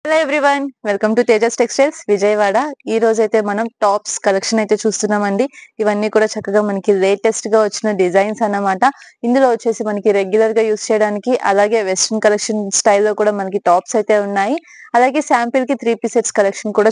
Hello everyone, welcome to Tejas textiles Vijayawada. ఈ రోజు అయితే మనం టాప్స్ కలెక్షన్ అయితే చూస్తున్నామండి. ఇవన్నీ కూడా చక్కగా మనకి లేటెస్ట్ గా వచ్చిన డిజైన్స్ అన్నమాట. ఇందులో వచ్చేసి మనకి రెగ్యులర్ గా యూస్ చేయడానికి, అలాగే వెస్ట్రన్ కలెక్షన్ స్టైల్లో కూడా మనకి టాప్స్ అయితే ఉన్నాయి. అలాగే శాంపిల్ కి 3 పీసెస్ కలెక్షన్ కూడా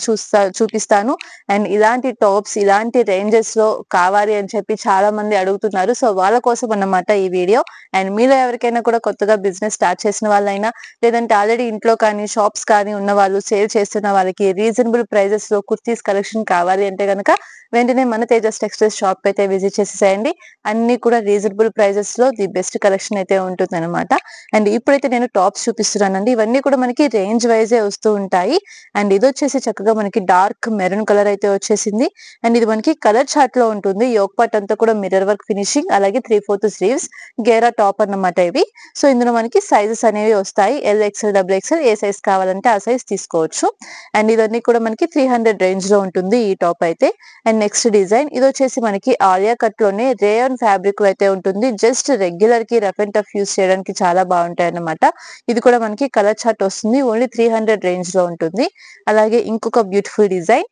చూపిస్తాను. అండ్ ఇలాంటి టాప్స్ ఇలాంటి రేంజెస్ లో కావాలి అని చెప్పి చాలా మంది అడుగుతున్నారు. సో వాళ్ళ కోసం అన్నమాట ఈ వీడియో. అండ్ మీలో ఎవరికైనా కూడా కొత్తగా బిజినెస్ స్టార్ట్ చేసిన వాళ్ళైనా, లేదంటే ఆల్రెడీ ఇంట్లో కానీ షాప్స్ కానీ ఉన్న వాళ్ళు, సేల్ చేస్తున్న వాళ్ళకి రీజనబుల్ ప్రైజెస్ లో కుర్తీస్ కలెక్షన్ కావాలి అంటే గనక వెంటనే మన తేజస్ టెక్స్టైల్స్ షాప్ అయితే విజిట్ చేసేసేయండి. అన్ని కూడా రీజనబుల్ ప్రైజెస్ లో ది బెస్ట్ కలెక్షన్ అయితే ఉంటుంది అనమాట. అండ్ ఇప్పుడైతే నేను టాప్స్ చూపిస్తున్నానండి. ఇవన్నీ కూడా మనకి రేంజ్ వైజే వస్తూ ఉంటాయి. అండ్ ఇది వచ్చేసి చక్కగా మనకి డార్క్ మెరూన్ కలర్ అయితే వచ్చేసింది. అండ్ ఇది మనకి కలర్ చార్ట్ లో ఉంటుంది. యోక్ పార్ట్ అంతా కూడా మిర్రర్ వర్క్ ఫినిషింగ్, అలాగే 3/4 స్లీవ్స్, గేరా టాప్ అన్నమాట ఇవి. సో ఇందులో మనకి సైజెస్ అనేవి వస్తాయి. LXL, XXL ఏ సైజ్ కావాలంటే ఆ సైజ్ తీసుకోవచ్చు. అండ్ ఇవన్నీ కూడా మనకి 300 రేంజ్ లో ఉంటుంది ఈ టాప్ అయితే. అండ్ నెక్స్ట్ డిజైన్ ఇది వచ్చేసి మనకి ఆలియా కట్ లోనే రేయన్ ఫ్యాబ్రిక్ లో అయితే ఉంటుంది. జస్ట్ రెగ్యులర్ కి రఫ్ అండ్ టఫ్ యూస్ చేయడానికి చాలా బాగుంటాయి అన్నమాట. ఇది కూడా మనకి కలర్ చార్ట్ వస్తుంది. ఓన్లీ 300 రేంజ్ లో ఉంటుంది. అలాగే ఇంకొక బ్యూటిఫుల్ డిజైన్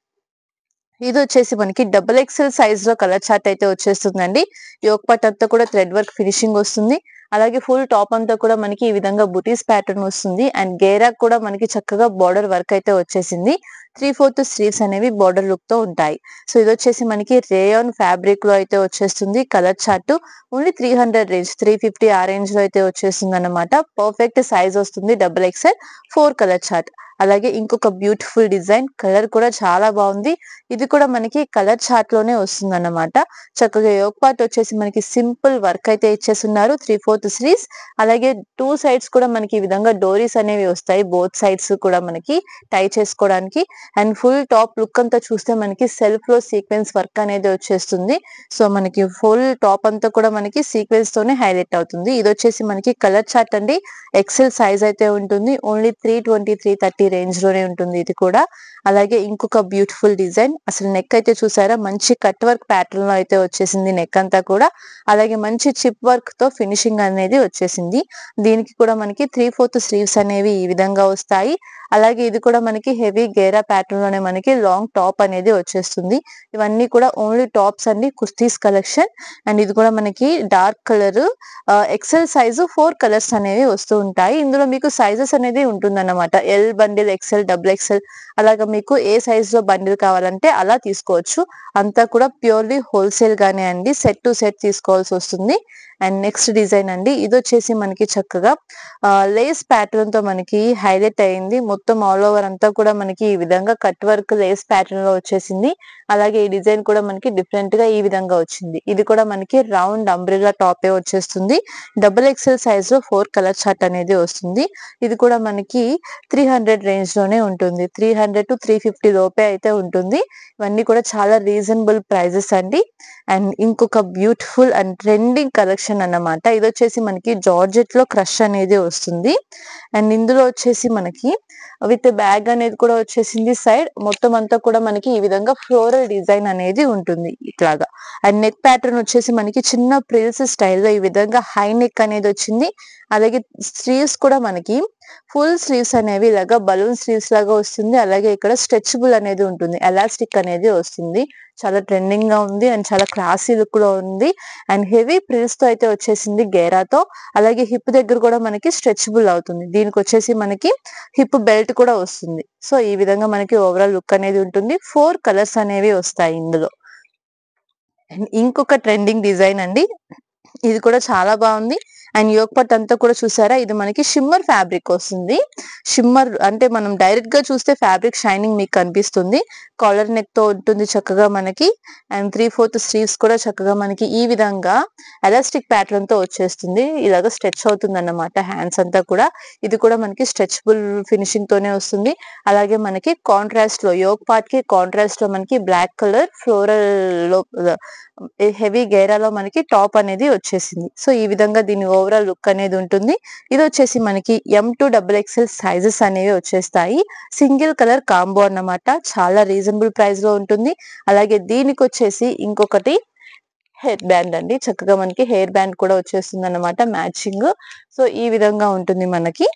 ఇది వచ్చేసి మనకి XXL సైజ్ లో కలర్ చార్ట్ అయితే వచ్చేస్తుందండి. యోక్ పార్ట్ అంతా కూడా థ్రెడ్ వర్క్ ఫినిషింగ్ వస్తుంది. అలాగే ఫుల్ టాప్ అంతా కూడా మనకి ఈ విధంగా బుటీస్ ప్యాటర్న్ వస్తుంది. అండ్ గేరా కూడా మనకి చక్కగా బార్డర్ వర్క్ అయితే వచ్చేసింది. 3/4 స్లీవ్స్ అనేవి బార్డర్ లుక్ తో ఉంటాయి. సో ఇది వచ్చేసి మనకి రేయాన్ ఫ్యాబ్రిక్ లో అయితే వచ్చేస్తుంది. కలర్ చార్ట్ ఓన్లీ 300 రేంజ్, 350 ఆ రేంజ్ లో అయితే వచ్చేస్తుంది అనమాట. పర్ఫెక్ట్ సైజ్ వస్తుంది. XXL 4 colour chart. అలాగే ఇంకొక బ్యూటిఫుల్ డిజైన్, కలర్ కూడా చాలా బాగుంది. ఇది కూడా మనకి కలర్ చార్ట్ లోనే వస్తుంది అన్నమాట. చక్కగా యోక్ పార్ట్ వచ్చేసి మనకి సింపుల్ వర్క్ అయితే ఇచ్చేస్తున్నారు. 3/4 స్లీవ్స్, అలాగే 2 సైడ్స్ కూడా మనకి ఈ విధంగా డోరీస్ అనేవి వస్తాయి. బోత్ సైడ్స్ కూడా మనకి టై చేసుకోవడానికి. అండ్ ఫుల్ టాప్ లుక్ అంతా చూస్తే మనకి సెల్ఫ్ లో సీక్వెన్స్ వర్క్ అనేది వచ్చేస్తుంది. సో మనకి ఫుల్ టాప్ అంతా కూడా మనకి సీక్వెన్స్ తోనే హైలైట్ అవుతుంది. ఇది వచ్చేసి మనకి కలర్ చార్ట్ అండి. XL సైజ్ అయితే ఉంటుంది. ఓన్లీ 320, 330 రేంజ్ లోనే ఉంటుంది ఇది కూడా. అలాగే ఇంకొక బ్యూటిఫుల్ డిజైన్, అసలు నెక్ అయితే చూసారా, మంచి కట్ వర్క్ ప్యాటర్న్ లో అయితే వచ్చేసింది నెక్ అంతా కూడా. అలాగే మంచి చిప్ వర్క్ తో ఫినిషింగ్ అనేది వచ్చేసింది. దీనికి కూడా మనకి 3/4 స్లీవ్స్ అనేవి ఈ విధంగా వస్తాయి. అలాగే ఇది కూడా మనకి హెవీ గేరా ప్యాటర్న్ లోనే మనకి లాంగ్ టాప్ అనేది వచ్చేస్తుంది. ఇవన్నీ కూడా ఓన్లీ టాప్స్ అండి, కుర్తీస్ కలెక్షన్. అండ్ ఇది కూడా మనకి dark colour, XL size 4 colours అనేవి వస్తూ ఉంటాయి. ఇందులో మీకు సైజెస్ అనేది ఉంటుందన్నమాట. L బండిల్, XL, XXL అలాగా మీకు ఏ సైజ్ లో బండిల్ కావాలంటే అలా తీసుకోవచ్చు. అంతా కూడా ప్యూర్లీ హోల్సేల్ గానే అండి, సెట్ టు సెట్ తీసుకోవాల్సి వస్తుంది. అండ్ నెక్స్ట్ డిజైన్ అండి, ఇది వచ్చేసి మనకి చక్కగా లేస్ ప్యాటర్న్ తో మనకి హైలైట్ అయింది. మొత్తం ఆల్ ఓవర్ అంతా కూడా మనకి ఈ విధంగా కట్ వర్క్ లేస్ ప్యాటర్న్ లో వచ్చేసింది. అలాగే ఈ డిజైన్ కూడా మనకి డిఫరెంట్ గా ఈ విధంగా వచ్చింది. ఇది కూడా మనకి రౌండ్ అంబ్రెల్లా టాపే వచ్చేస్తుంది. XXL సైజ్ లో 4 కలర్ చార్ట్ అనేది వస్తుంది. ఇది కూడా మనకి 300 రేంజ్ లోనే ఉంటుంది. 300 to 350 లోపే అయితే ఉంటుంది. ఇవన్నీ కూడా చాలా రీజనబుల్ ప్రైజెస్ అండి. అండ్ ఇంకొక బ్యూటిఫుల్ అండ్ ట్రెండింగ్ కలెక్షన్ అన్నమాట. ఇది వచ్చేసి మనకి జార్జెట్ లో క్రష్ అనేది వస్తుంది. అండ్ ఇందులో వచ్చేసి మనకి విత్ బ్యాగ్ అనేది కూడా వచ్చేసింది. సైడ్ మొత్తం అంతా కూడా మనకి ఈ విధంగా ఫ్లోరల్ డిజైన్ అనేది ఉంటుంది ఇట్లాగా. అండ్ నెక్ ప్యాటర్న్ వచ్చేసి మనకి చిన్న ప్రిల్స్ స్టైల్లో ఈ విధంగా హై నెక్ అనేది వచ్చింది. అలాగే స్లీవ్స్ కూడా మనకి ఫుల్ స్లీవ్స్ అనేవి ఇలాగా బలూన్ స్లీవ్స్ లాగా వస్తుంది. అలాగే ఇక్కడ స్ట్రెచబుల్ అనేది ఉంటుంది, ఎలాస్టిక్ అనేది వస్తుంది. చాలా ట్రెండింగ్ గా ఉంది అండ్ చాలా క్లాసీ లుక్ లో ఉంది. అండ్ హెవీ ప్రిల్స్ తో అయితే వచ్చేసింది గేరాతో. అలాగే హిప్ దగ్గర కూడా మనకి స్ట్రెచబుల్ అవుతుంది. దీనికి వచ్చేసి మనకి హిప్ బెల్ట్ కూడా వస్తుంది. సో ఈ విధంగా మనకి ఓవరాల్ లుక్ అనేది ఉంటుంది. 4 కలర్స్ అనేవి వస్తాయి ఇందులో. అండ్ ఇంకొక ట్రెండింగ్ డిజైన్ అండి, ఇది కూడా చాలా బాగుంది. అండ్ యోక్ పార్ట్ అంతా కూడా చూసారా, ఇది మనకి షిమ్మర్ ఫ్యాబ్రిక్ వస్తుంది. షిమ్మర్ అంటే మనం డైరెక్ట్ గా చూస్తే ఫ్యాబ్రిక్ షైనింగ్ మీకు కనిపిస్తుంది. కాలర్ నెక్ తో ఉంటుంది చక్కగా మనకి. అండ్ 3/4 స్లీవ్స్ కూడా చక్కగా మనకి ఈ విధంగా ఎలాస్టిక్ ప్యాటర్న్ తో వచ్చేస్తుంది. ఇలాగ స్ట్రెచ్ అవుతుంది అన్నమాట హ్యాండ్స్ అంతా కూడా. ఇది కూడా మనకి స్ట్రెచబుల్ ఫినిషింగ్ తోనే వస్తుంది. అలాగే మనకి కాంట్రాస్ట్ లో యోక్ పార్ట్ కి కాంట్రాస్ట్ లో మనకి బ్లాక్ కలర్ ఫ్లోరల్ లో హెవీ గేరాలో మనకి టాప్ అనేది వచ్చేసింది. సో ఈ విధంగా దీని ఓవరాల్ లుక్ అనేది ఉంటుంది. ఇది వచ్చేసి మనకి M to XXL సైజెస్ అనేవి వచ్చేస్తాయి. సింగిల్ కలర్ కాంబో అన్నమాట. చాలా రీజనబుల్ ప్రైస్ లో ఉంటుంది. అలాగే దీనికి వచ్చేసి ఇంకొకటి హెయిర్ బ్యాండ్ అండి. చక్కగా మనకి హెయిర్ బ్యాండ్ కూడా వచ్చేస్తుంది అన్నమాట మ్యాచింగ్. సో ఈ విధంగా ఉంటుంది మనకి.